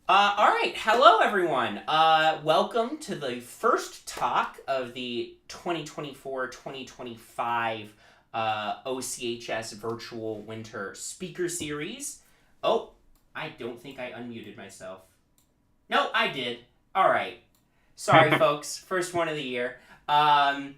All right, hello everyone. Welcome to the first talk of the 2024-2025 OCHS Virtual Winter Speaker Series. Oh, I don't think I unmuted myself. No, I did. All right. Sorry, folks. First one of the year. Um,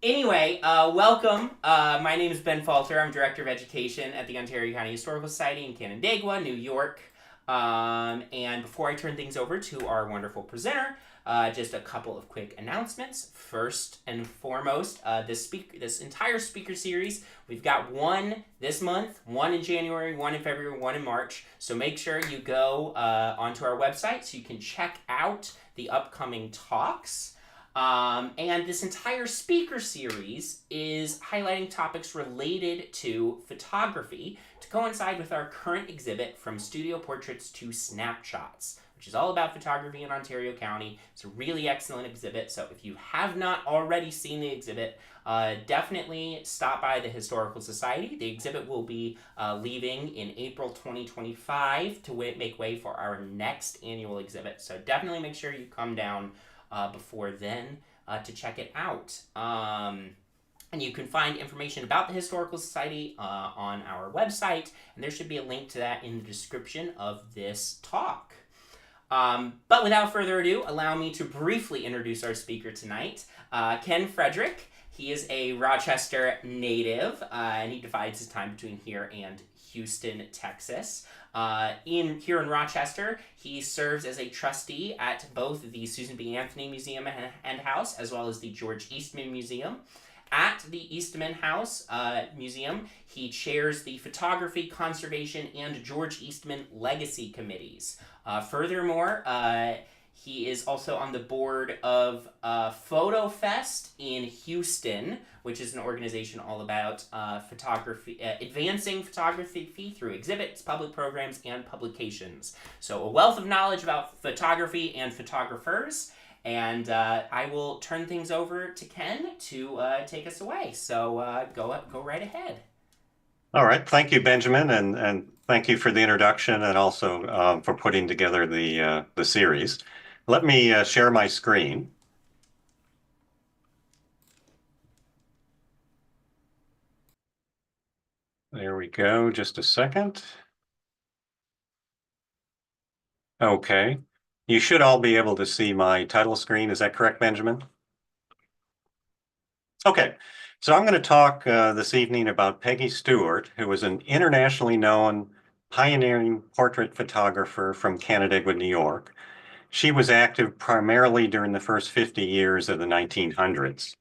welcome. My name is Ben Falter. I'm Director of Education at the Ontario County Historical Society in Canandaigua, New York. And before I turn things over to our wonderful presenter, just a couple of quick announcements. First and foremost, this entire speaker series, we've got one this month, one in January, one in February, one in March. So make sure you go onto our website so you can check out the upcoming talks. And this entire speaker series is highlighting topics related to photography to coincide with our current exhibit From Studio Portraits to Snapshots, which is all about photography in Ontario County. It's a really excellent exhibit, so if you have not already seen the exhibit, definitely stop by the Historical Society. The exhibit will be leaving in April 2025 to make way for our next annual exhibit, so definitely make sure you come down before then to check it out. And you can find information about the Historical Society on our website, and there should be a link to that in the description of this talk. But without further ado, allow me to briefly introduce our speaker tonight, Ken Frederick. He is a Rochester native, and he divides his time between here and Houston, Texas. Here in Rochester, he serves as a trustee at both the Susan B. Anthony Museum and House, as well as the George Eastman Museum. At the Eastman House Museum, he chairs the Photography, Conservation, and George Eastman Legacy committees. Furthermore, he is also on the board of FotoFest in Houston, which is an organization all about photography, advancing photography through exhibits, public programs, and publications. So a wealth of knowledge about photography and photographers. And I will turn things over to Ken to take us away. So go right ahead. All right. Thank you, Benjamin, and thank you for the introduction and also for putting together the series. Let me share my screen. There we go. Just a second. Okay. You should all be able to see my title screen. Is that correct, Benjamin? Okay. So I'm going to talk this evening about Peggy Stewart, who was an internationally known pioneering portrait photographer from Canandaigua, New York. She was active primarily during the first 50 years of the 1900s.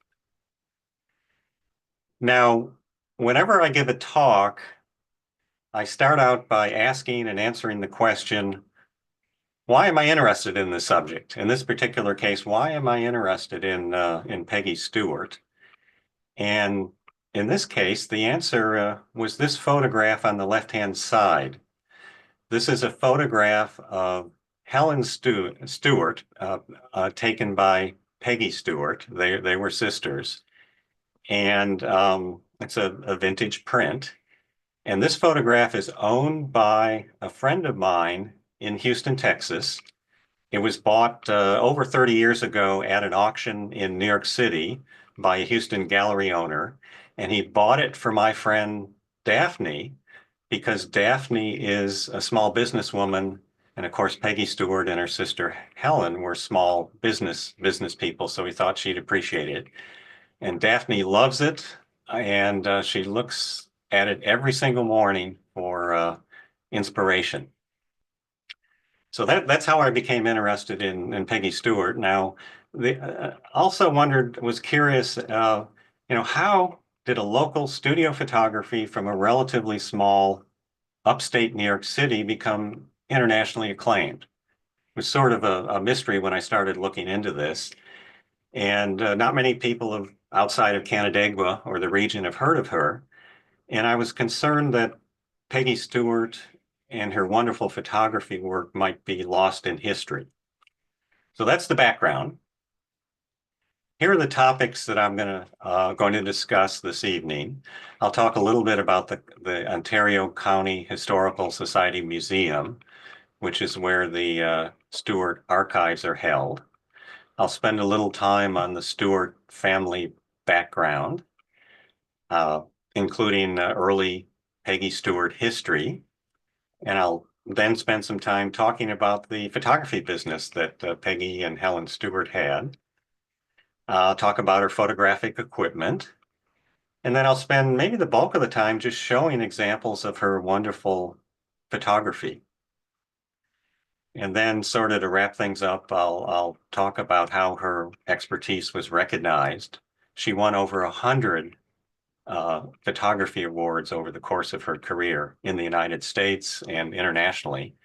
Now, whenever I give a talk, I start out by asking and answering the question, why am I interested in this subject? In this particular case, why am I interested in Peggy Stewart? And in this case, the answer was this photograph on the left-hand side. This is a photograph of Helen Stewart, taken by Peggy Stewart. They were sisters. And it's a vintage print. And this photograph is owned by a friend of mine in Houston, Texas. It was bought over 30 years ago at an auction in New York City by a Houston gallery owner. And he bought it for my friend Daphne because Daphne is a small businesswoman. And of course, Peggy Stewart and her sister Helen were small business people. So he thought she'd appreciate it. And Daphne loves it. And she looks at it every single morning for inspiration. So that's how I became interested in Peggy Stewart. Now, also was curious, how did a local studio photography from a relatively small upstate New York City become internationally acclaimed? It was sort of a mystery when I started looking into this. And not many people outside of Canandaigua or the region have heard of her. And I was concerned that Peggy Stewart and her wonderful photography work might be lost in history. So that's the background. Here are the topics that I'm going to discuss this evening. I'll talk a little bit about the Ontario County Historical Society Museum, which is where the Stewart archives are held. I'll spend a little time on the Stewart family background, uh, including early Peggy Stewart history. And I'll then spend some time talking about the photography business that Peggy and Helen Stewart had. I'll talk about her photographic equipment. And then I'll spend maybe the bulk of the time just showing examples of her wonderful photography. And then sort of to wrap things up, I'll talk about how her expertise was recognized. She won over 100 photography awards over the course of her career in the United States and internationally.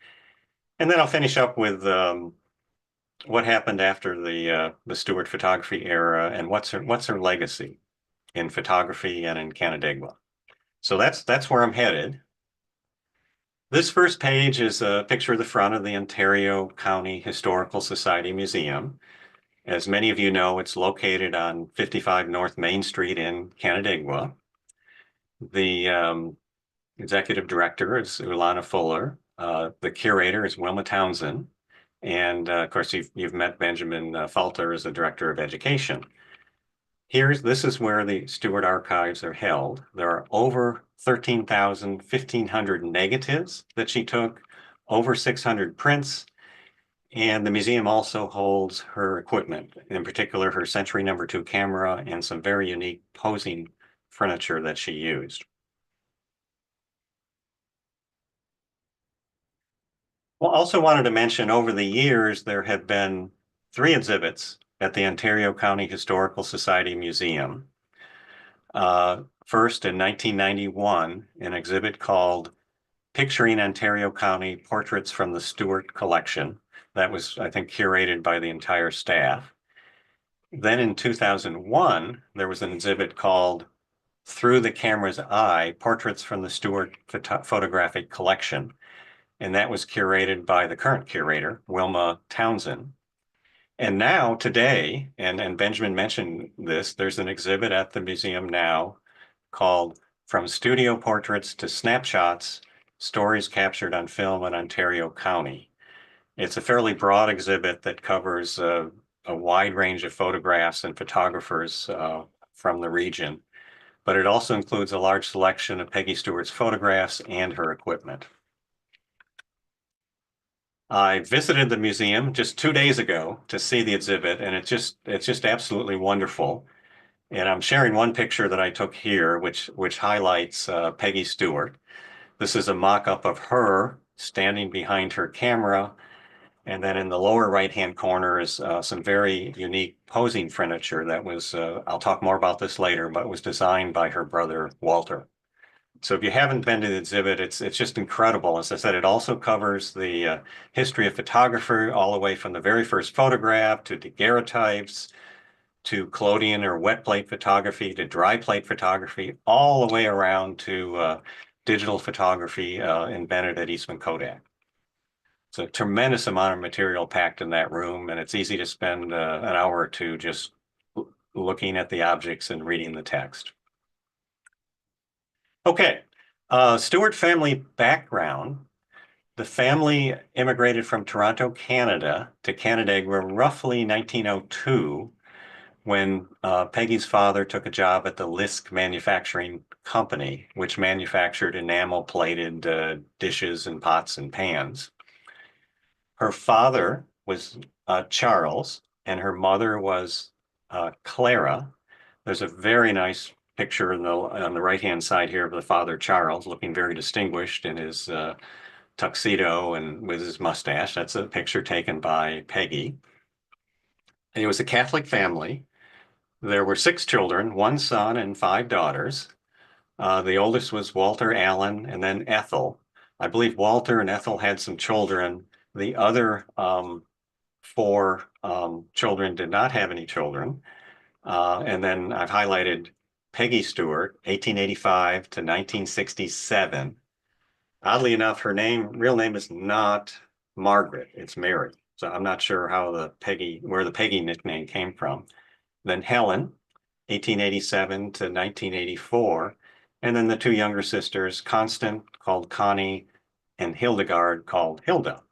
And then I'll finish up with what happened after the Stewart photography era and what's her legacy in photography and in Canandaigua. So that's where I'm headed. This first page is a picture of the front of the Ontario County Historical Society Museum. As many of you know, it's located on 55 North Main Street in Canandaigua. The executive director is Ulana Fuller. The curator is Wilma Townsend. And of course, you've met Benjamin Falter as the director of education. This is where the Stewart archives are held. There are over 1,500 negatives that she took, over 600 prints, and the museum also holds her equipment, in particular her Century No. 2 camera and some very unique posing furniture that she used. Well, also wanted to mention over the years, there have been 3 exhibits at the Ontario County Historical Society Museum. First, in 1991, an exhibit called Picturing Ontario County Portraits from the Stewart Collection. That was, I think, curated by the entire staff. Then in 2001, there was an exhibit called Through the Camera's Eye, Portraits from the Stewart Photographic Collection. And that was curated by the current curator, Wilma Townsend. And now, today, and Benjamin mentioned this, there's an exhibit at the museum now called From Studio Portraits to Snapshots, Stories Captured on Film in Ontario County. It's a fairly broad exhibit that covers a wide range of photographs and photographers from the region, but it also includes a large selection of Peggy Stewart's photographs and her equipment. I visited the museum just 2 days ago to see the exhibit, and it's just absolutely wonderful. And I'm sharing one picture that I took here, which highlights Peggy Stewart. This is a mock-up of her standing behind her camera, and then in the lower right-hand corner is some very unique posing furniture that was, I'll talk more about this later, but was designed by her brother, Walter. So if you haven't been to the exhibit, it's just incredible. As I said, it also covers the history of photography all the way from the very first photograph to daguerreotypes, to collodion or wet plate photography, to dry plate photography, all the way around to digital photography invented at Eastman Kodak. It's a tremendous amount of material packed in that room, and it's easy to spend an hour or two just looking at the objects and reading the text. Okay, Stewart family background. The family immigrated from Toronto, Canada to Canandaigua roughly 1902 when Peggy's father took a job at the Lisk Manufacturing Company, which manufactured enamel-plated dishes and pots and pans. Her father was Charles, and her mother was Clara. There's a very nice picture on the right-hand side here of the father, Charles, looking very distinguished in his tuxedo and with his mustache. That's a picture taken by Peggy. It was a Catholic family. There were 6 children, 1 son and 5 daughters. The oldest was Walter Allen and then Ethel. I believe Walter and Ethel had some children. The other 4 children did not have any children. And then I've highlighted Peggy Stewart, 1885 to 1967. Oddly enough, her real name is not Margaret, it's Mary. So I'm not sure how where the Peggy nickname came from. Then Helen, 1887 to 1984. And then the 2 younger sisters, Constant, called Connie, and Hildegard, called Hilda.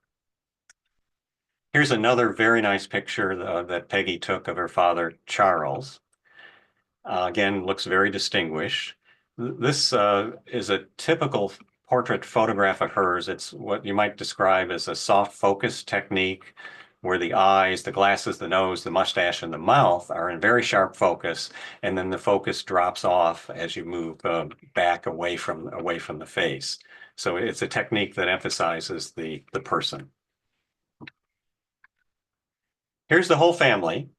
Here's another very nice picture that Peggy took of her father, Charles. Again, looks very distinguished. This is a typical portrait photograph of hers. It's what you might describe as a soft focus technique, where the eyes, the glasses, the nose, the mustache, and the mouth are in very sharp focus, and then the focus drops off as you move back away from the face. So it's a technique that emphasizes the person. Here's the whole family.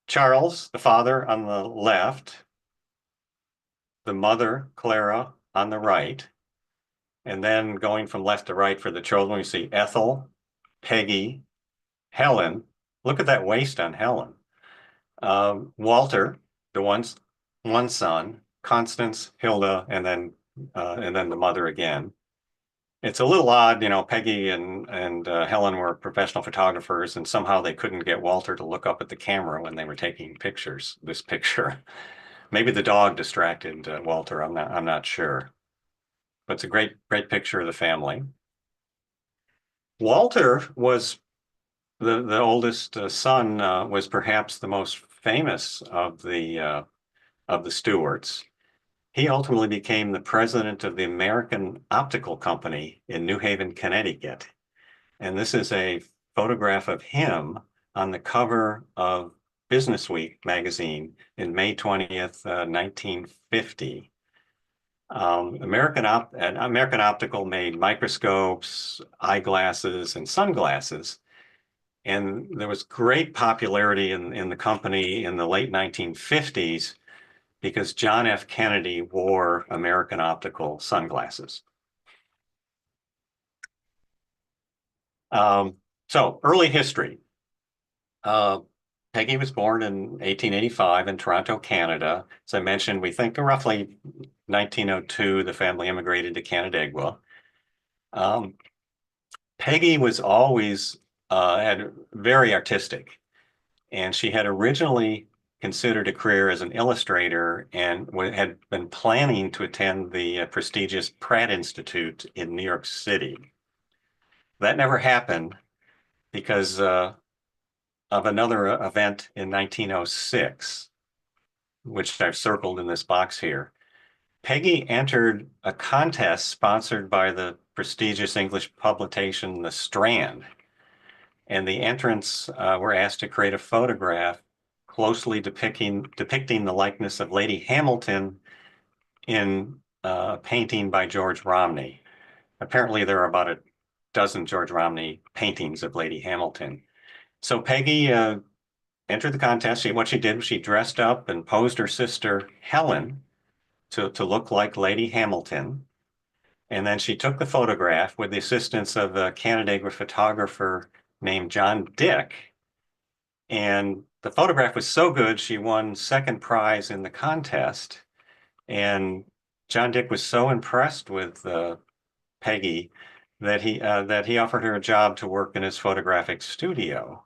Charles, the father, on the left, the mother, Clara, on the right, and then going from left to right for the children, we see Ethel, Peggy, Helen. Look at that waist on Helen. Walter, the one son, Constance, Hilda, and then the mother again. It's a little odd, Peggy and Helen were professional photographers, and somehow they couldn't get Walter to look up at the camera when they were taking pictures, this picture. Maybe the dog distracted Walter, I'm not sure. But it's a great picture of the family. Walter was the oldest son, was perhaps the most famous of the Stewarts. He ultimately became the president of the American Optical Company in New Haven, Connecticut. And this is a photograph of him on the cover of Business Week magazine in May 20th, 1950. American Optical made microscopes, eyeglasses, and sunglasses. And there was great popularity in the company in the late 1950s because John F. Kennedy wore American Optical sunglasses. So early history. Peggy was born in 1885 in Toronto, Canada. As I mentioned, we think roughly 1902, the family immigrated to Canandaigua. Peggy was always very artistic, and she had originally considered a career as an illustrator and had been planning to attend the prestigious Pratt Institute in New York City. That never happened because of another event in 1906, which I've circled in this box here. Peggy entered a contest sponsored by the prestigious English publication, The Strand. And the entrants were asked to create a photograph closely depicting the likeness of Lady Hamilton in a painting by George Romney. Apparently, there are about a dozen George Romney paintings of Lady Hamilton. So Peggy entered the contest. What she did was she dressed up and posed her sister Helen to look like Lady Hamilton. And then she took the photograph with the assistance of a Canandaigua photographer named John Dick. And the photograph was so good, she won second prize in the contest. And John Dick was so impressed with Peggy that he offered her a job to work in his photographic studio.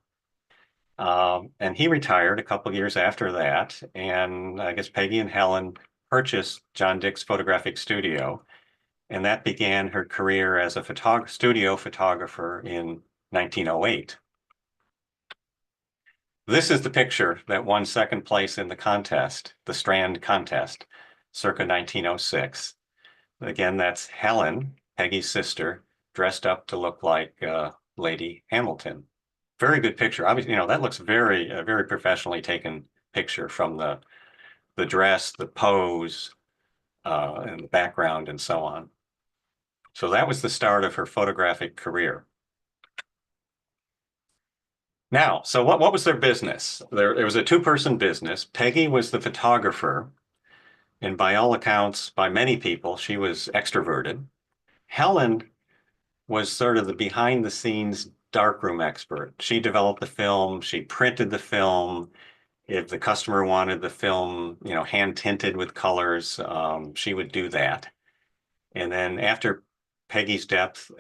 And he retired a couple years after that. And I guess Peggy and Helen purchased John Dick's photographic studio. And that began her career as a studio photographer in 1908. This is the picture that won second place in the contest, the Strand contest, circa 1906. Again, that's Helen, Peggy's sister, dressed up to look like Lady Hamilton. Very good picture. Obviously, that looks very, very professionally taken picture from the dress, the pose, and the background, and so on. So that was the start of her photographic career. Now, so what was their business? There was a two-person business. Peggy was the photographer, and by all accounts, by many people, she was extroverted. Helen was sort of the behind-the-scenes darkroom expert. She developed the film, she printed the film. If the customer wanted the film, hand-tinted with colors, she would do that. And then after Peggy's death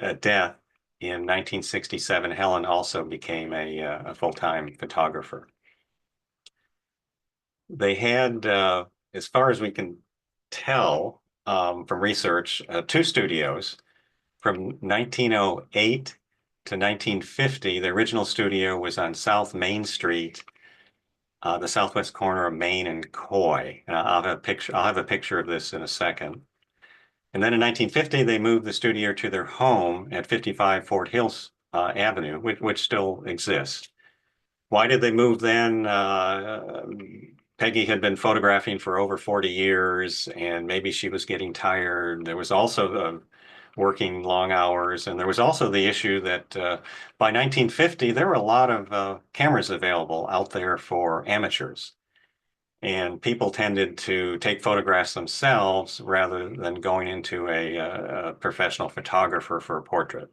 in 1967, Helen also became a full-time photographer. They had, as far as we can tell from research, two studios from 1908 to 1950, the original studio was on South Main Street, the southwest corner of Main and Coy. And I'll have a picture of this in a second. And then in 1950, they moved the studio to their home at 55 Fort Hills Avenue, which still exists. Why did they move then? Peggy had been photographing for over 40 years, and maybe she was getting tired. There was also working long hours, and there was also the issue that by 1950, there were a lot of cameras available out there for amateurs. And people tended to take photographs themselves rather than going into a professional photographer for a portrait.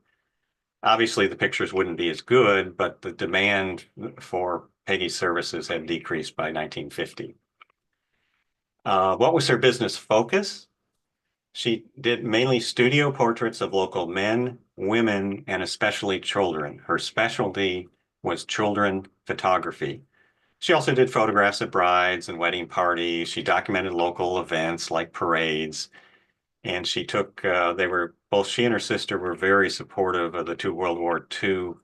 Obviously, the pictures wouldn't be as good, but the demand for Peggy's services had decreased by 1950. What was her business focus? She did mainly studio portraits of local men, women, and especially children. Her specialty was children photography. She also did photographs of brides and wedding parties. She documented local events like parades. And she took, both she and her sister were very supportive of the two World War II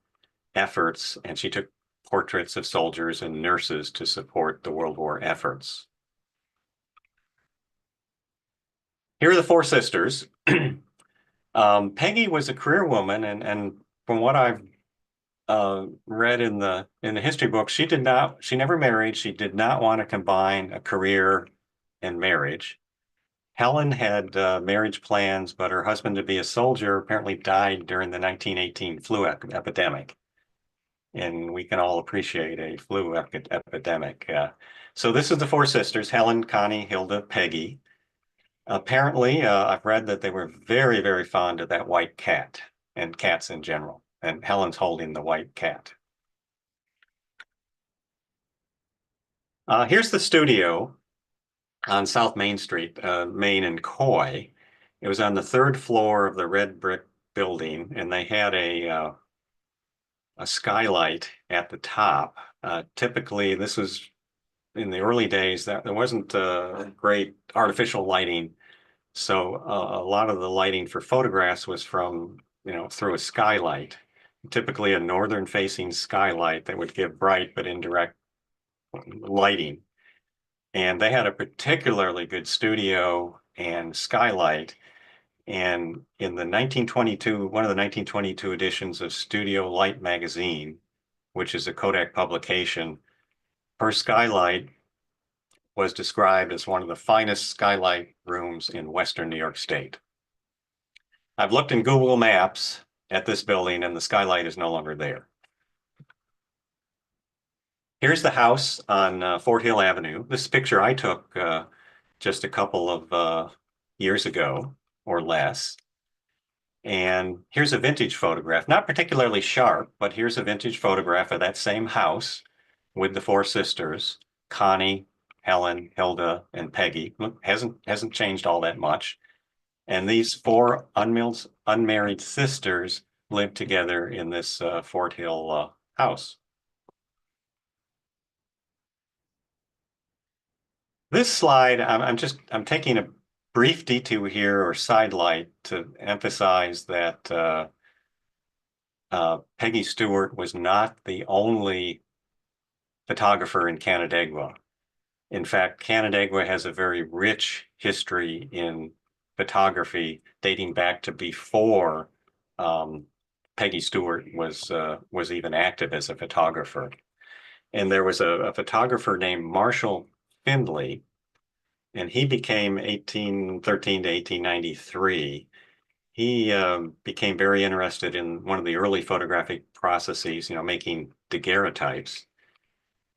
efforts, and she took portraits of soldiers and nurses to support the World War efforts. Here are the four sisters. Peggy was a career woman, and from what I've read in the history books, she never married. She did not want to combine a career and marriage. Helen had marriage plans, but her husband, to be a soldier, apparently died during the 1918 flu epidemic. And we can all appreciate a flu epidemic. So this is the four sisters: Helen, Connie, Hilda, Peggy. Apparently, I've read that they were very, very fond of that white cat and cats in general. And Helen's holding the white cat. Here's the studio on South Main Street, Main and Coy. It was on the third floor of the red brick building, and they had a skylight at the top. Typically, this was in the early days that there wasn't great artificial lighting, so a lot of the lighting for photographs was from, through a skylight, typically a northern-facing skylight that would give bright but indirect lighting. And they had a particularly good studio and skylight. And in the 1922, one of the 1922 editions of Studio Light magazine, which is a Kodak publication, her skylight was described as one of the finest skylight rooms in Western New York State. I've looked in Google Maps at this building, and the skylight is no longer there. Here's the house on Fort Hill Avenue. This picture I took just a couple of years ago or less. And here's a vintage photograph, not particularly sharp, but here's a vintage photograph of that same house with the four sisters: Connie, Helen, Hilda, and Peggy. Look, hasn't changed all that much. And these four unmarried sisters lived together in this Fort Hill house. This slide, I'm taking a brief detour here, or sidelight, to emphasize that Peggy Stewart was not the only photographer in Canandaigua. In fact, Canandaigua has a very rich history in photography dating back to before Peggy Stewart was even active as a photographer. And there was a photographer named Marshall Findley, and he became 1813 to 1893. He became very interested in one of the early photographic processes, making daguerreotypes.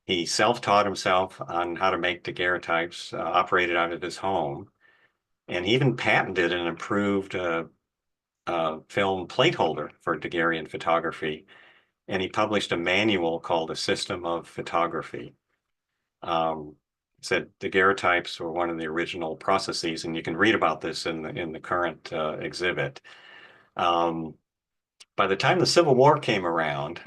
He self-taught himself on how to make daguerreotypes, operated out of his home, and he even patented an improved film plate holder for daguerrean photography. And he published a manual called A System of Photography. Said daguerreotypes were one of the original processes, and you can read about this in the current exhibit. By the time the Civil War came around,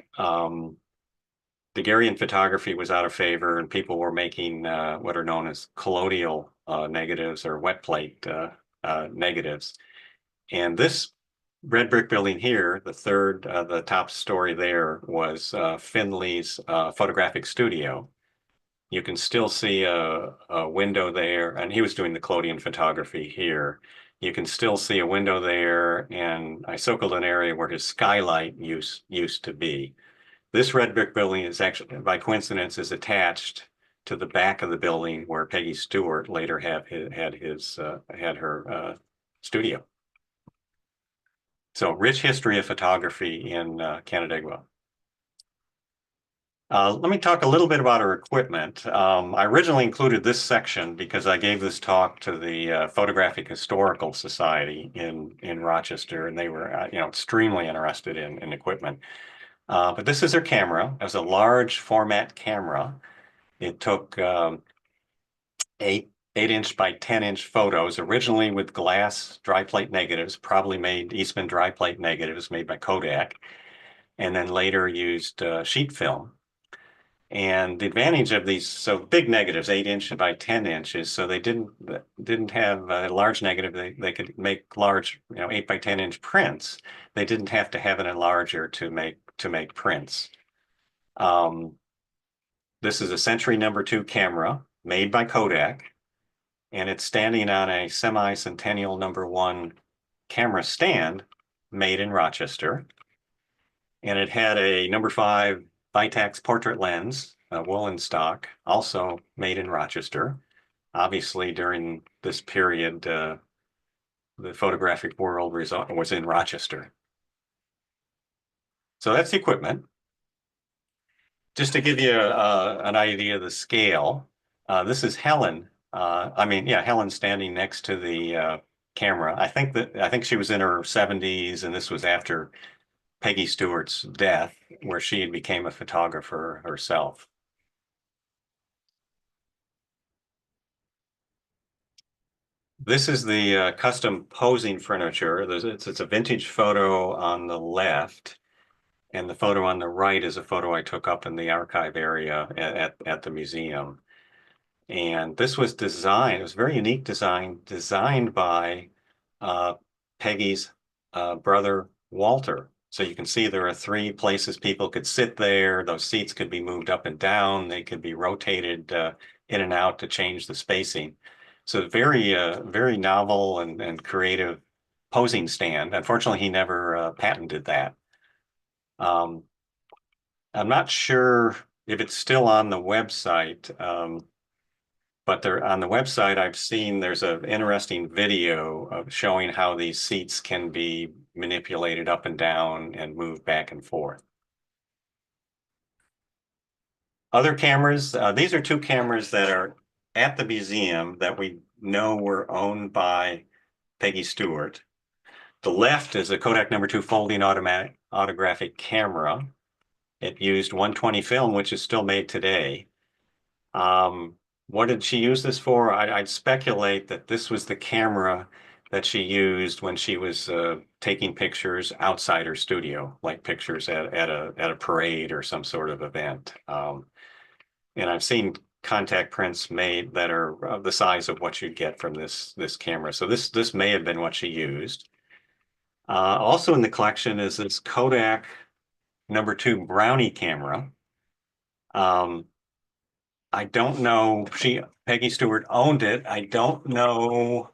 daguerrean photography was out of favor, and people were making what are known as colloidal negatives, or wet plate negatives. And this red brick building here, the top story there was Finley's photographic studio. You can still see a window there, and he was doing the collodion photography here. You can still see a window there, and I circled an area where his skylight used to be. This red brick building is actually, by coincidence, is attached to the back of the building where Peggy Stewart later had her studio. So rich history of photography in Canandaigua. Let me talk a little bit about her equipment. I originally included this section because I gave this talk to the Photographic Historical Society in Rochester, and they were extremely interested in equipment. But this is her camera. It was a large format camera. It took 8-inch by 10-inch photos, originally with glass dry plate negatives, probably made Eastman dry plate negatives made by Kodak, and then later used sheet film. And the advantage of these, so big negatives, 8-inch by 10 inches, so they didn't have a large negative. They could make large, 8 by 10-inch prints. They didn't have to have an enlarger to make prints. This is a Century #2 camera made by Kodak, and it's standing on a semi-centennial #1 camera stand made in Rochester. And it had a #5 Vitax portrait lens, a woolen stock, also made in Rochester. Obviously, during this period, the photographic world was in Rochester. So that's the equipment. Just to give you an idea of the scale, this is Helen. Helen standing next to the camera. I think she was in her 70s, and this was after Peggy Stewart's death, where she became a photographer herself. This is the custom posing furniture. It's a vintage photo on the left, and the photo on the right is a photo I took up in the archive area at the museum. And this was designed, it was a very unique design, designed by Peggy's brother, Walter. So you can see there are 3 places people could sit there. Those seats could be moved up and down. They could be rotated in and out to change the spacing. So very novel and creative posing stand. Unfortunately, he never patented that. I'm not sure if it's still on the website, but on the website I've seen there's an interesting video of showing how these seats can be manipulated up and down and moved back and forth. Other cameras, these are 2 cameras that are at the museum that we know were owned by Peggy Stewart. The left is a Kodak #2 folding automatic autographic camera. It used 120 film, which is still made today. What did she use this for? I'd speculate that this was the camera that she used when she was taking pictures outside her studio, like pictures at a parade or some sort of event. And I've seen contact prints made that are of the size of what you'd get from this camera. So this may have been what she used. Also in the collection is this Kodak #2 Brownie camera. I don't know, Peggy Stewart owned it. I don't know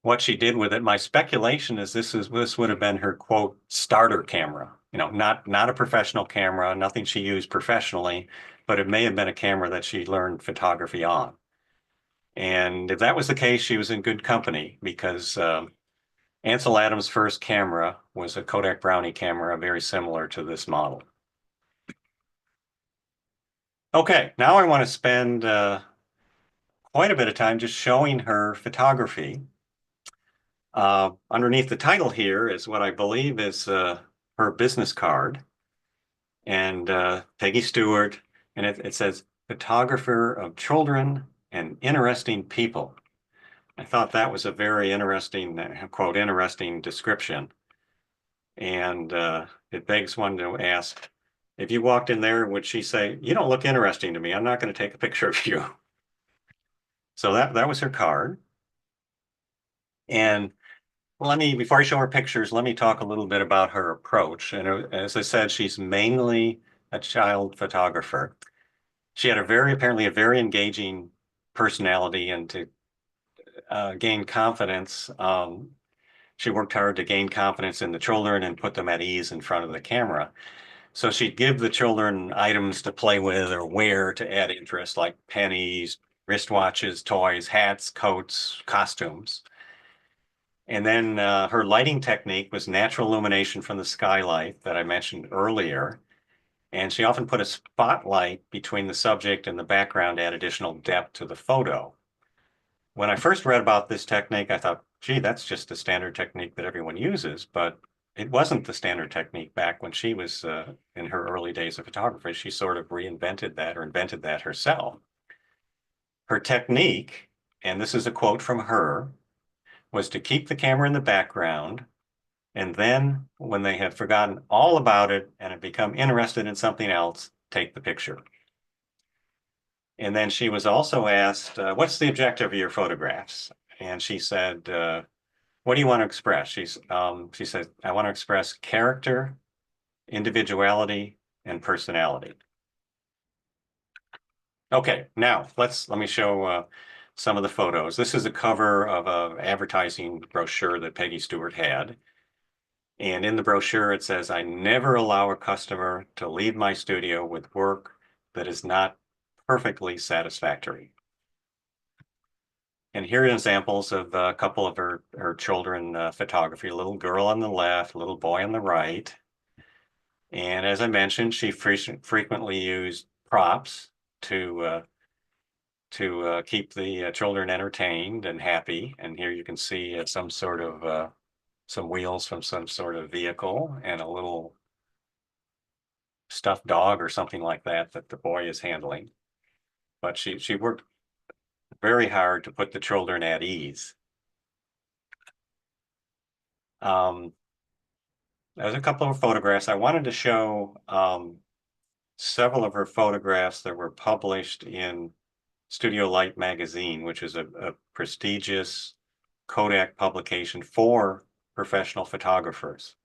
what she did with it. My speculation is this would have been her quote starter camera. Not a professional camera, nothing she used professionally, but it may have been a camera that she learned photography on. And if that was the case, she was in good company because Ansel Adams' first camera was a Kodak Brownie camera, very similar to this model. Okay, now I want to spend quite a bit of time just showing her photography. Underneath the title here is what I believe is her business card. And Peggy Stewart, and it says, photographer of children and interesting people. I thought that was a very interesting, quote, interesting description. And it begs one to ask, if you walked in there, would she say, you don't look interesting to me. I'm not going to take a picture of you. So that was her card. And Before I show her pictures, let me talk a little bit about her approach. And as I said, she's mainly a child photographer. She had apparently a very engaging personality, and to gain confidence, she worked hard to gain confidence in the children and put them at ease in front of the camera. So she'd give the children items to play with or wear to add interest, like pennies, wristwatches, toys, hats, coats, costumes. And then her lighting technique was natural illumination from the skylight that I mentioned earlier. And she often put a spotlight between the subject and the background to add additional depth to the photo. When I first read about this technique, I thought, gee, that's just a standard technique that everyone uses. But it wasn't the standard technique back when she was in her early days of photography. She sort of reinvented that or invented that herself. Her technique, and this is a quote from her, was to keep the camera in the background. And then when they had forgotten all about it and had become interested in something else, take the picture. And then she was also asked, what's the objective of your photographs? And she said, what do you want to express? She said, I want to express character, individuality, and personality. Okay, now let me show some of the photos. This is a cover of an advertising brochure that Peggy Stewart had. And in the brochure, it says, I never allow a customer to leave my studio with work that is not perfectly satisfactory. And here are examples of a couple of her children photography, a little girl on the left, a little boy on the right. And as I mentioned, she frequently used props to keep the children entertained and happy. And here you can see some wheels from some sort of vehicle and a little stuffed dog or something like that that the boy is handling. But she worked very hard to put the children at ease. There's a couple of photographs. I wanted to show several of her photographs that were published in Studio Light magazine, which is a prestigious Kodak publication for professional photographers.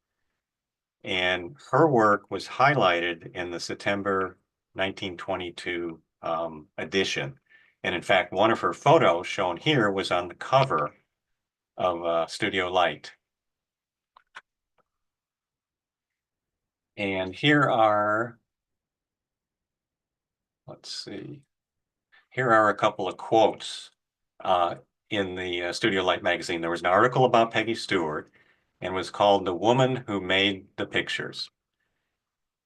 And her work was highlighted in the September 1922 edition. And in fact, one of her photos shown here was on the cover of Studio Light. And let's see, here are a couple of quotes in the Studio Light magazine. There was an article about Peggy Stewart and was called The Woman Who Made the Pictures.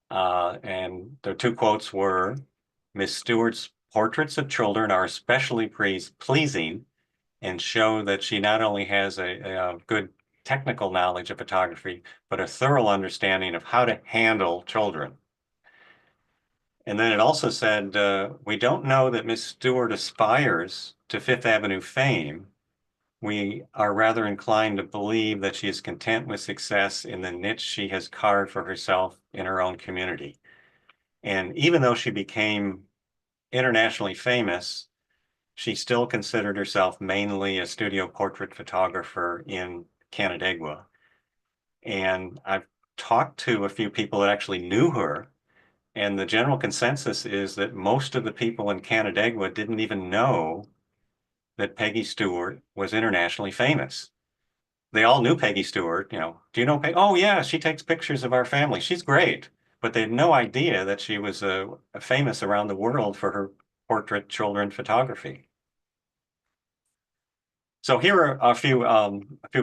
And the two quotes were, Miss Stewart's portraits of children are especially pleasing and show that she not only has a good technical knowledge of photography, but a thorough understanding of how to handle children. And then it also said, we don't know that Miss Stewart aspires to Fifth Avenue fame. We are rather inclined to believe that she is content with success in the niche she has carved for herself in her own community. And even though she became internationally famous, she still considered herself mainly a studio portrait photographer in Canandaigua. And I've talked to a few people that actually knew her, and the general consensus is that most of the people in Canandaigua didn't even know that Peggy Stewart was internationally famous. They all knew Peggy Stewart, do you know Peggy? Oh yeah, she takes pictures of our family. She's great. But they had no idea that she was famous around the world for her portrait children photography. So here are a few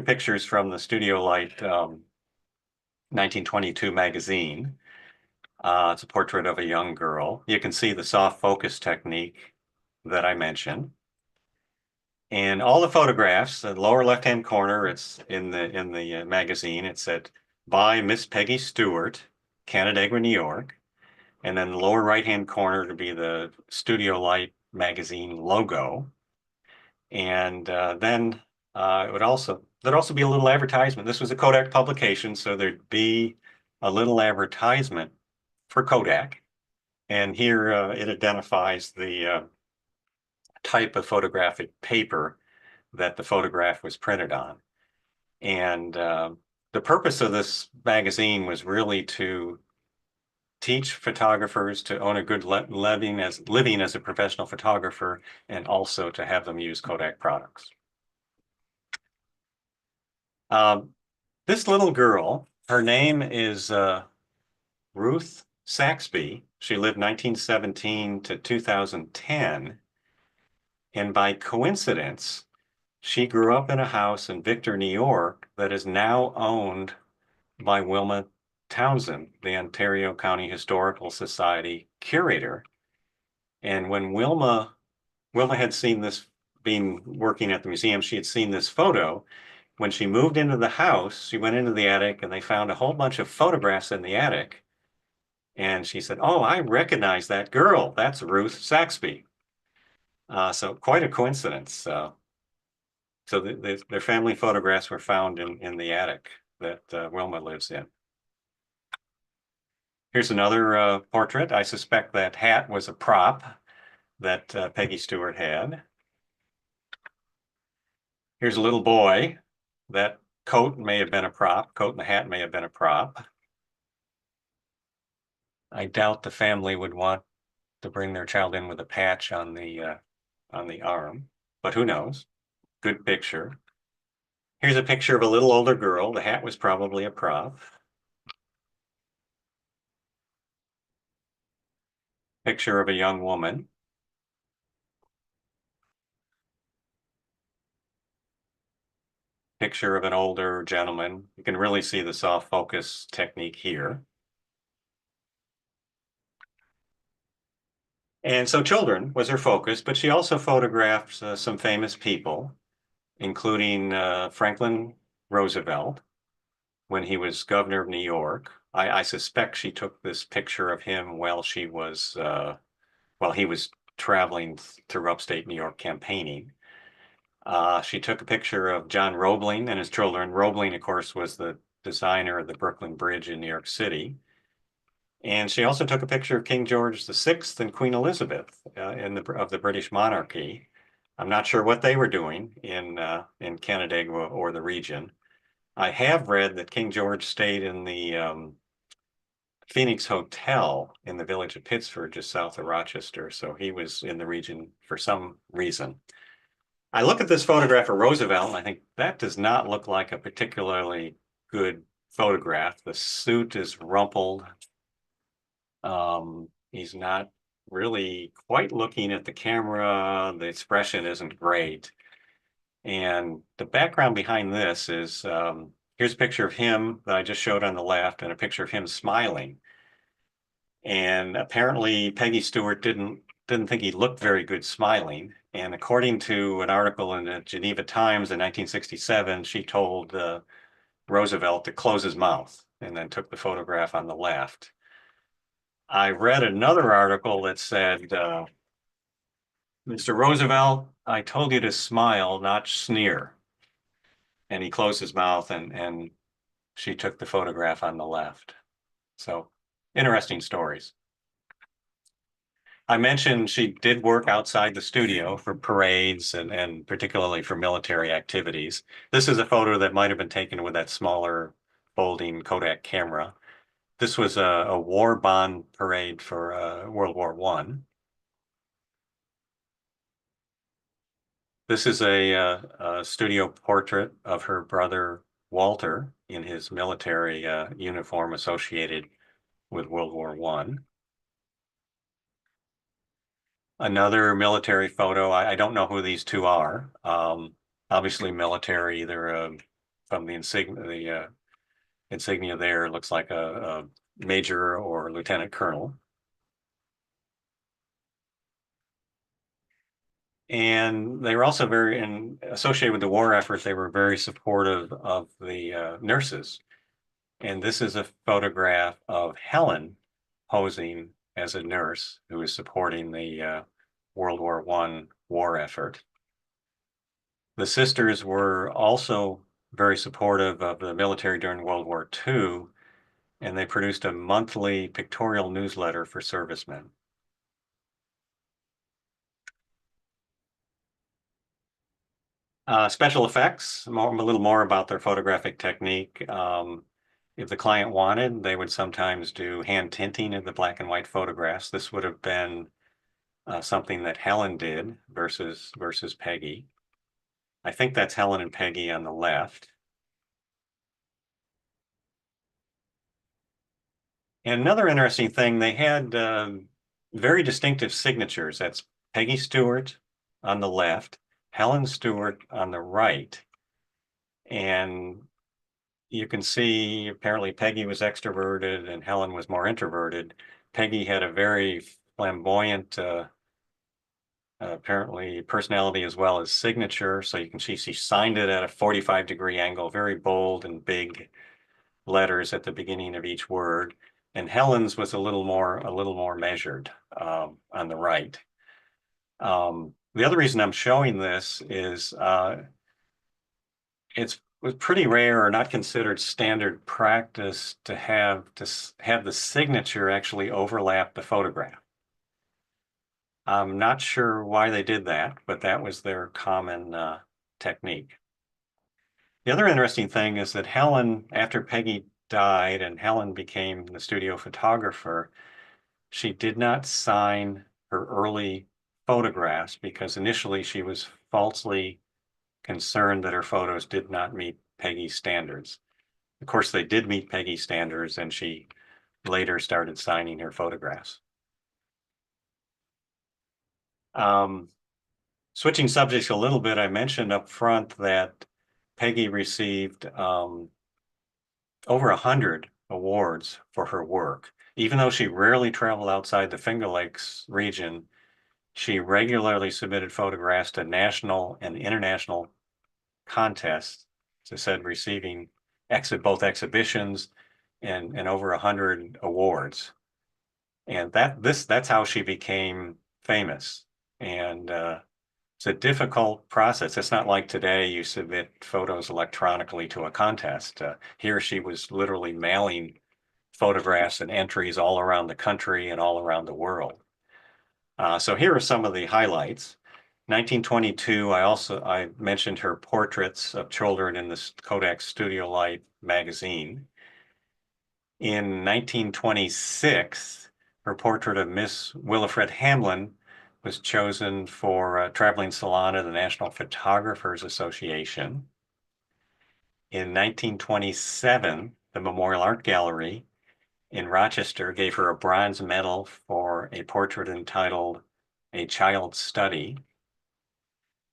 pictures from the Studio Light 1922 magazine. It's a portrait of a young girl. You can see the soft focus technique that I mentioned. And all the photographs, the lower left-hand corner, it's in the magazine. It said, by Miss Peggy Stewart, Canandaigua, New York. And then the lower right-hand corner to be the Studio Light magazine logo. And then there'd also be a little advertisement. This was a Kodak publication, so there'd be a little advertisement for Kodak. And here it identifies the type of photographic paper that the photograph was printed on. And the purpose of this magazine was really to teach photographers to own a good living as a professional photographer, and also to have them use Kodak products. This little girl, her name is Ruth Saxby. She lived 1917 to 2010. And by coincidence, she grew up in a house in Victor, New York that is now owned by Wilma Townsend, the Ontario County Historical Society curator. And when Wilma had seen this, being working at the museum, she had seen this photo. When she moved into the house, she went into the attic and they found a whole bunch of photographs in the attic. And she said, "Oh, I recognize that girl. That's Ruth Saxby." So quite a coincidence. So their family photographs were found in the attic that Wilma lives in. Here's another portrait. I suspect that hat was a prop that Peggy Stewart had. Here's a little boy. That coat may have been a prop. Coat and the hat may have been a prop. I doubt the family would want to bring their child in with a patch on the arm, but who knows? Good picture. Here's a picture of a little older girl. The hat was probably a prop. Picture of a young woman. Picture of an older gentleman. You can really see the soft focus technique here. And so children was her focus, but she also photographed some famous people, including Franklin Roosevelt when he was governor of New York. I suspect she took this picture of him while he was traveling through upstate New York campaigning. She took a picture of John Roebling and his children. Roebling, of course, was the designer of the Brooklyn Bridge in New York City. And she also took a picture of King George VI and Queen Elizabeth of the British monarchy. I'm not sure what they were doing in Canandaigua or the region. I have read that King George stayed in the Phoenix Hotel in the village of Pittsford, just south of Rochester. So he was in the region for some reason. I look at this photograph of Roosevelt and I think that does not look like a particularly good photograph. The suit is rumpled. He's not really quite looking at the camera. The expression isn't great. And the background behind this is, here's a picture of him that I just showed on the left and a picture of him smiling. And apparently Peggy Stewart didn't think he looked very good smiling. And according to an article in the Geneva Times in 1967, she told Roosevelt to close his mouth and then took the photograph on the left. I read another article that said, "Mr. Roosevelt, I told you to smile, not sneer." And he closed his mouth and she took the photograph on the left. So interesting stories. I mentioned she did work outside the studio for parades and particularly for military activities. This is a photo that might have been taken with that smaller folding Kodak camera. This was a war bond parade for World War I. This is a studio portrait of her brother Walter in his military uniform associated with World War I. Another military photo. I don't know who these two are. Obviously military, either from the insignia there looks like a major or lieutenant colonel. And they were also associated with the war effort, they were very supportive of the nurses. And this is a photograph of Helen posing as a nurse who is supporting the World War I war effort. The sisters were also very supportive of the military during World War II, and they produced a monthly pictorial newsletter for servicemen. Special effects, a little more about their photographic technique. If the client wanted, they would sometimes do hand tinting of the black and white photographs. This would have been something that Helen did versus Peggy. I think that's Helen and Peggy on the left. And another interesting thing, they had very distinctive signatures. That's Peggy Stewart on the left, Helen Stewart on the right. And you can see apparently Peggy was extroverted and Helen was more introverted. Peggy had a very flamboyant, apparently personality as well as signature. So you can see she signed it at a 45-degree angle, very bold and big letters at the beginning of each word. And Helen's was a little more measured on the right. The other reason I'm showing this is it was pretty rare or not considered standard practice to have the signature actually overlap the photograph. I'm not sure why they did that, but that was their common technique. The other interesting thing is that Helen, after Peggy died and Helen became the studio photographer, she did not sign her early photographs because initially she was falsely concerned that her photos did not meet Peggy's standards. Of course, they did meet Peggy's standards, and she later started signing her photographs. Switching subjects a little bit, I mentioned up front that Peggy received over 100 awards for her work. Even though she rarely traveled outside the Finger Lakes region, she regularly submitted photographs to national and international contests, as I said, receiving both exhibitions and over 100 awards. And that's how she became famous. And it's a difficult process. It's not like today you submit photos electronically to a contest. Here she was literally mailing photographs and entries all around the country and all around the world. So here are some of the highlights. 1922, I mentioned her portraits of children in the Kodak Studio Light magazine. In 1926, her portrait of Miss Wilfred Hamlin was chosen for a traveling salon of the National Photographers Association. In 1927, the Memorial Art Gallery in Rochester gave her a bronze medal for a portrait entitled A Child's Study.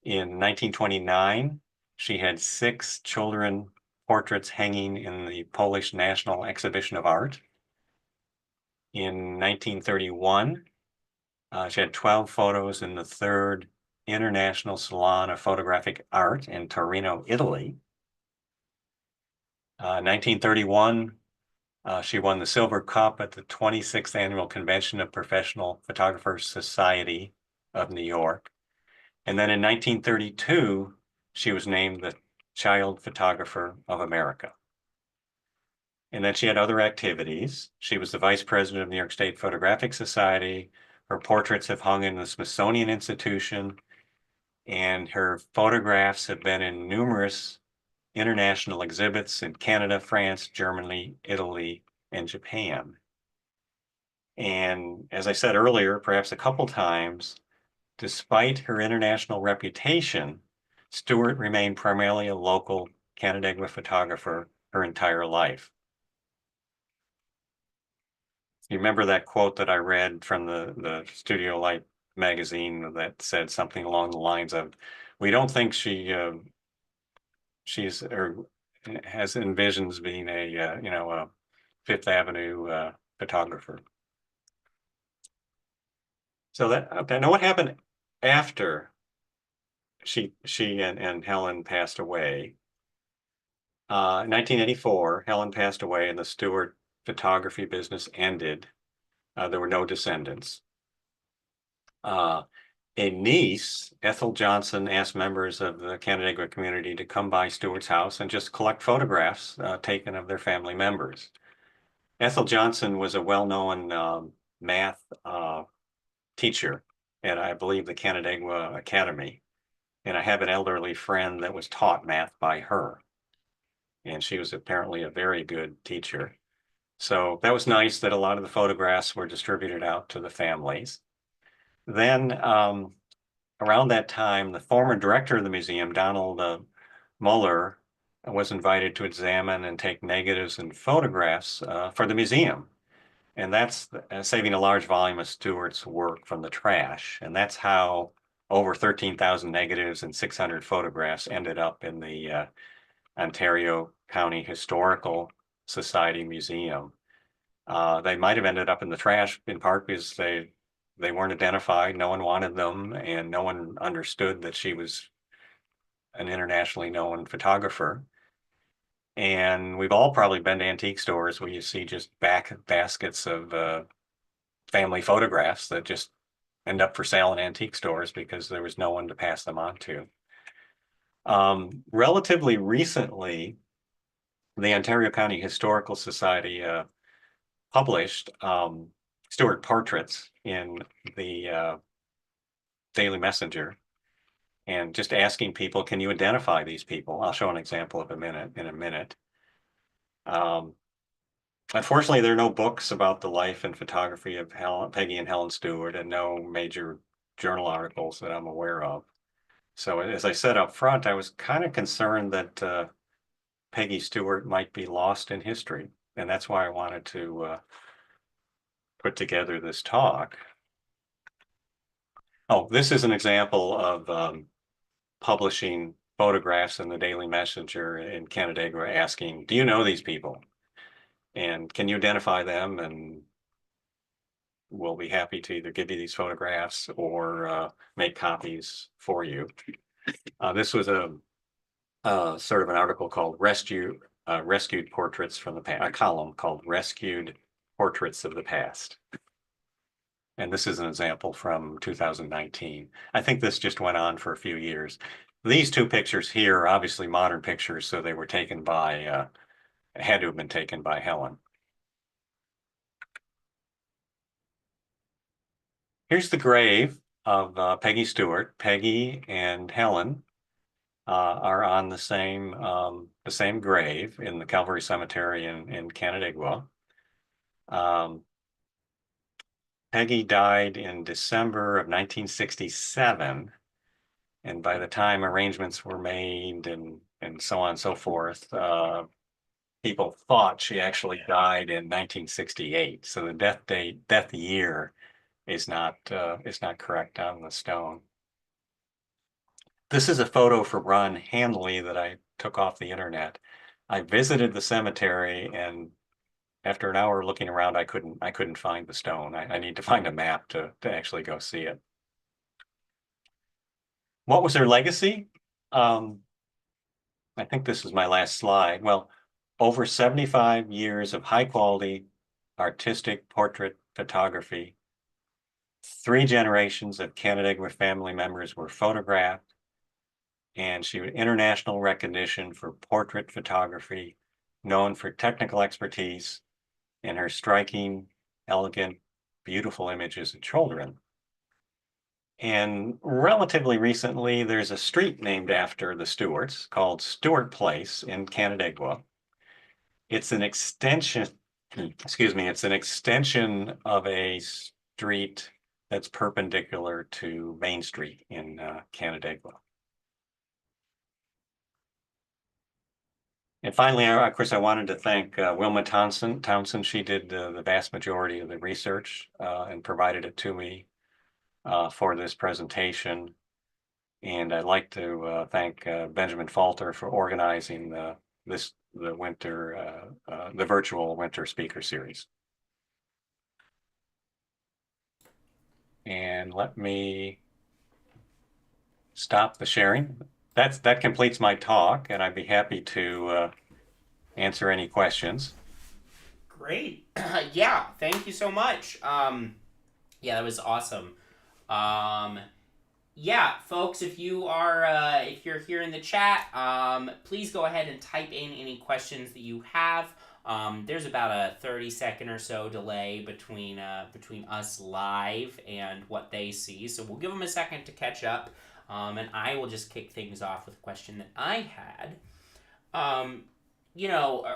In 1929, she had 6 children portraits hanging in the Polish National Exhibition of Art. In 1931, she had 12 photos in the 3rd International Salon of Photographic Art in Torino, Italy. 1931, she won the Silver Cup at the 26th Annual Convention of Professional Photographers Society of New York. And then in 1932, she was named the Child Photographer of America. And then she had other activities. She was the vice president of New York State Photographic Society. Her portraits have hung in the Smithsonian Institution, and her photographs have been in numerous international exhibits in Canada, France, Germany, Italy, and Japan. And as I said earlier, perhaps a couple times, despite her international reputation, Stewart remained primarily a local Canandaigua photographer her entire life. You remember that quote that I read from the Studio Light magazine that said something along the lines of, "We don't think she's or has envisions being a Fifth Avenue photographer." So okay. Now what happened after she and Helen passed away? 1984, Helen passed away and the Stewart photography business ended. There were no descendants. A niece, Ethel Johnson, asked members of the Canandaigua community to come by Stewart's house and just collect photographs taken of their family members. Ethel Johnson was a well-known math teacher at, I believe, the Canandaigua Academy. And I have an elderly friend that was taught math by her. And she was apparently a very good teacher. So that was nice that a lot of the photographs were distributed out to the families. Then around that time, the former director of the museum, Donald Muller, was invited to examine and take negatives and photographs for the museum. And that's saving a large volume of Stewart's work from the trash. And that's how over 13,000 negatives and 600 photographs ended up in the Ontario County Historical Society Museum. They might have ended up in the trash in part because they weren't identified, no one wanted them, and no one understood that she was an internationally known photographer. And we've all probably been to antique stores where you see just baskets of family photographs that just end up for sale in antique stores because there was no one to pass them on to. Relatively recently, the Ontario County Historical Society published Stewart portraits in the Daily Messenger, and just asking people, can you identify these people? I'll show an example of in a minute. Unfortunately, there are no books about the life and photography of Peggy and Helen Stewart, and no major journal articles that I'm aware of. So as I said up front, I was kind of concerned that Peggy Stewart might be lost in history. And that's why I wanted to put together this talk. Oh, this is an example of publishing photographs in the Daily Messenger in Canandaigua asking, do you know these people? And can you identify them? And we'll be happy to either give you these photographs or make copies for you. This was a sort of an article called Rescued Portraits from the Past, a column called Rescued Portraits of the Past. And this is an example from 2019. I think this just went on for a few years. These two pictures here are obviously modern pictures, so they were taken by, had to have been taken by Helen. Here's the grave of Peggy Stewart. Peggy and Helen are on the same grave in the Calvary Cemetery in Canandaigua. Peggy died in December of 1967, and by the time arrangements were made and so on and so forth, people thought she actually died in 1968. So the death year is not correct on the stone. This is a photo from Ron Handley that I took off the internet. I visited the cemetery, and after an hour looking around, I couldn't find the stone. I need to find a map to actually go see it. What was her legacy? I think this is my last slide. Well, over 75 years of high quality artistic portrait photography. 3 generations of Canandaigua family members were photographed, and she had international recognition for portrait photography, known for technical expertise and her striking, elegant, beautiful images of children. And relatively recently, there's a street named after the Stewarts called Stewart Place in Canandaigua. It's an extension, excuse me, it's an extension of a street that's perpendicular to Main Street in Canandaigua. And finally, of course, I wanted to thank Wilma Townsend. She did the vast majority of the research and provided it to me for this presentation. And I'd like to thank Benjamin Falter for organizing the virtual winter speaker series. And let me stop the sharing. That completes my talk, and I'd be happy to answer any questions. Great. Yeah, thank you so much. Yeah, that was awesome. Yeah, folks, if you're here in the chat, please go ahead and type in any questions that you have. There's about a 30-second or so delay between us live and what they see, so we'll give them a second to catch up. And I will just kick things off with a question that I had. Um,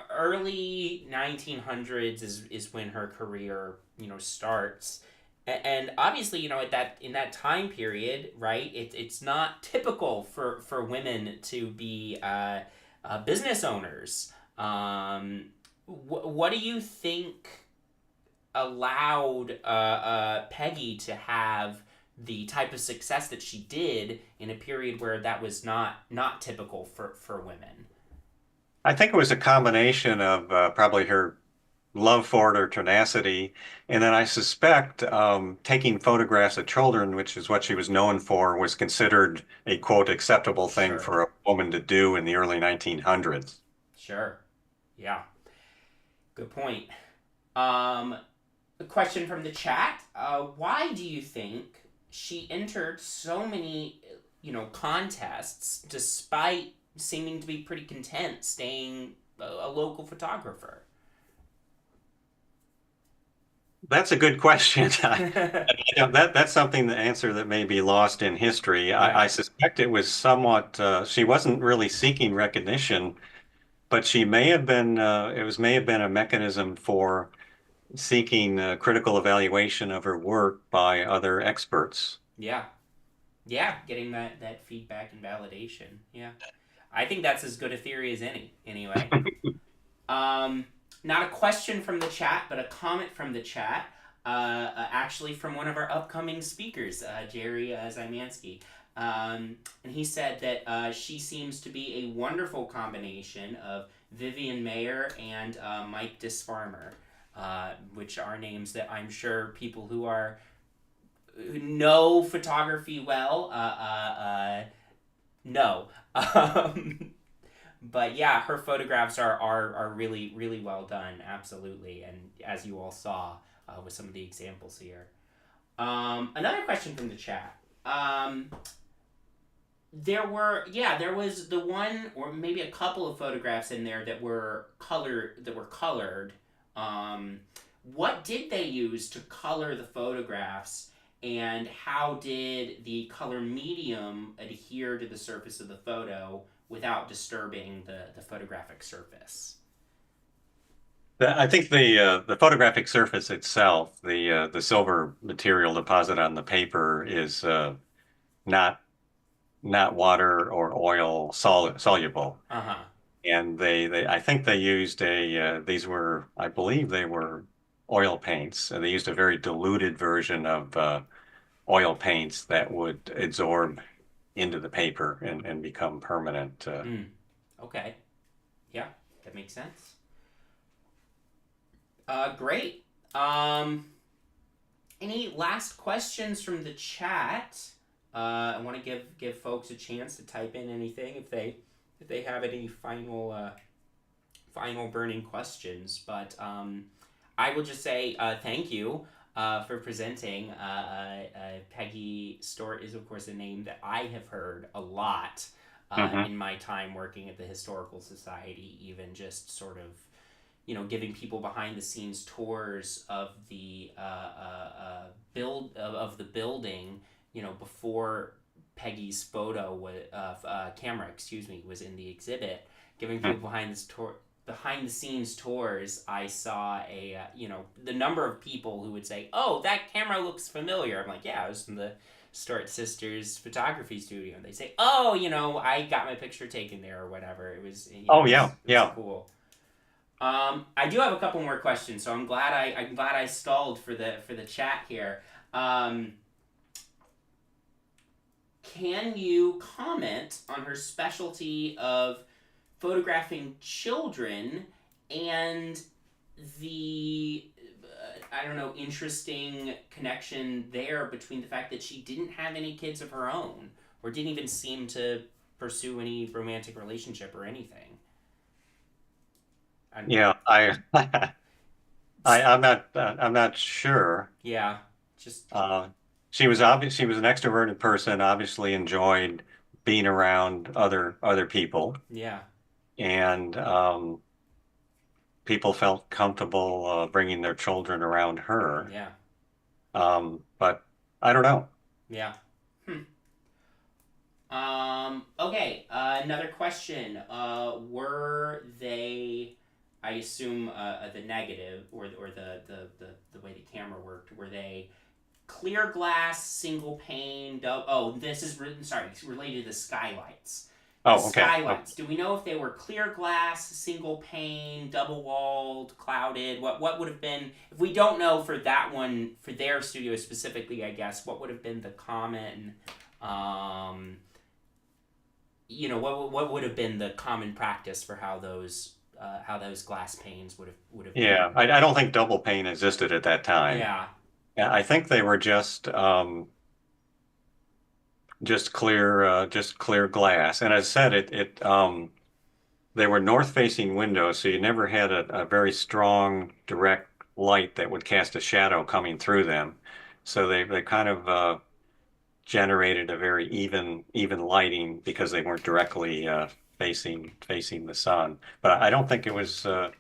early 1900s is when her career, starts. And obviously, at that in that time period, right? It's not typical for women to be business owners. What do you think allowed Peggy to have the type of success that she did in a period where that was not typical for women? I think it was a combination of probably her love for it or tenacity. And then I suspect taking photographs of children, which is what she was known for, was considered a quote acceptable thing Sure, for a woman to do in the early 1900s. sure, yeah, good point. Um, a question from the chat: why do you think she entered so many, contests despite seeming to be pretty content staying a local photographer? That's a good question. Yeah, That's something, the answer that may be lost in history. I suspect it was somewhat, she wasn't really seeking recognition, but she may have been, may have been a mechanism for seeking critical evaluation of her work by other experts. yeah, yeah. Getting that feedback and validation. Yeah, I think that's as good a theory as any. Anyway. Um, Not a question from the chat, but a comment from the chat. Actually, from one of our upcoming speakers, Jerry Zymanski. And he said that she seems to be a wonderful combination of Vivian Mayer and Mike Disfarmer, which are names that I'm sure people who know photography well know. But yeah, her photographs are really really well done, absolutely, and as you all saw with some of the examples here. Another question from the chat. There was the one or maybe a couple of photographs in there that were colored. What did they use to color the photographs, and how did the color medium adhere to the surface of the photo without disturbing the photographic surface? I think the photographic surface itself, the silver material deposit on the paper is not not water or oil soluble. Uh huh. And I think they used these were, I believe they were oil paints. And they used a very diluted version of oil paints that would absorb into the paper and become permanent. Mm. Okay. Yeah, that makes sense. Great. Any last questions from the chat? I want to give folks a chance to type in anything if they have any final burning questions. But I will just say thank you for presenting. Peggy Stewart is of course a name that I have heard a lot Mhm. in my time working at the Historical Society. Even just sort of giving people behind the scenes tours of the build of the building, before Peggy's camera, was in the exhibit. Giving people behind the scenes tours, I saw the number of people who would say, "Oh, that camera looks familiar." I'm like, "Yeah, I was from the Stewart Sisters photography studio." And they say, "Oh, I got my picture taken there or whatever." It was, Oh yeah, it was yeah. cool. I do have a couple more questions, so I'm glad I stalled for the chat here. Can you comment on her specialty of photographing children and the I don't know, interesting connection there between the fact that she didn't have any kids of her own or didn't even seem to pursue any romantic relationship or anything? I'm, Yeah, I'm not sure. yeah, just Uh, she was an extroverted person, obviously enjoyed being around other people, yeah, and people felt comfortable bringing their children around her. yeah, But I don't know. yeah. Hmm. Okay. Another question. Were they? I assume the negative or the way the camera worked. Were they clear glass, single pane? Oh, this is sorry. It's related to the skylights. The Oh, okay. skylights. Do we know if they were clear glass, single pane, double walled, clouded? What would have been if we don't know for that one for their studio specifically? I guess what would have been the common. What would have been the common practice for how those glass panes would have Yeah, been? I don't think double pane existed at that time. Yeah. Yeah, I think they were just clear glass. And as I said, they were north-facing windows, so you never had a very strong direct light that would cast a shadow coming through them. So they kind of generated a very even lighting because they weren't directly facing the sun. But I don't think it was, and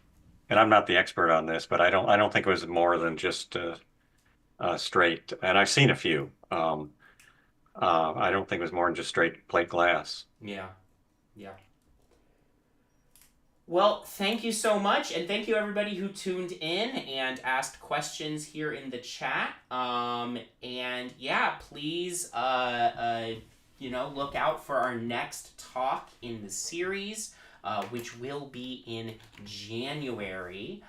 I'm not the expert on this, but I don't think it was more than just straight. And I've seen a few. I don't think it was more than just straight plate glass. Yeah. Yeah. Well, thank you so much, and thank you everybody who tuned in and asked questions here in the chat. And yeah, please, look out for our next talk in the series, which will be in January.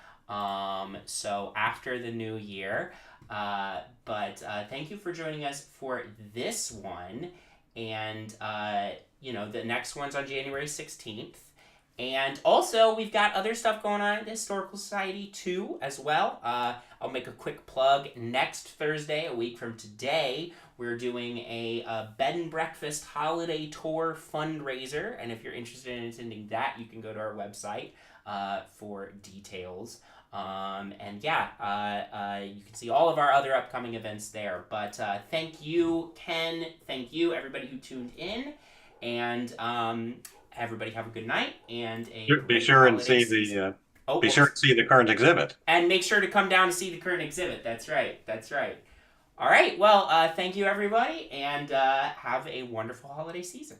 So after the new year. But thank you for joining us for this one, and the next one's on January 16th. And also, we've got other stuff going on at the Historical Society, too, as well. I'll make a quick plug. Next Thursday, a week from today, we're doing a bed and breakfast holiday tour fundraiser. And if you're interested in attending that, you can go to our website for details. You can see all of our other upcoming events there. But thank you, Ken. Thank you, everybody who tuned in. And everybody have a good night and Be sure and see the current exhibit. And make sure to come down to see the current exhibit. That's right. That's right. All right. Well, thank you, everybody, and have a wonderful holiday season.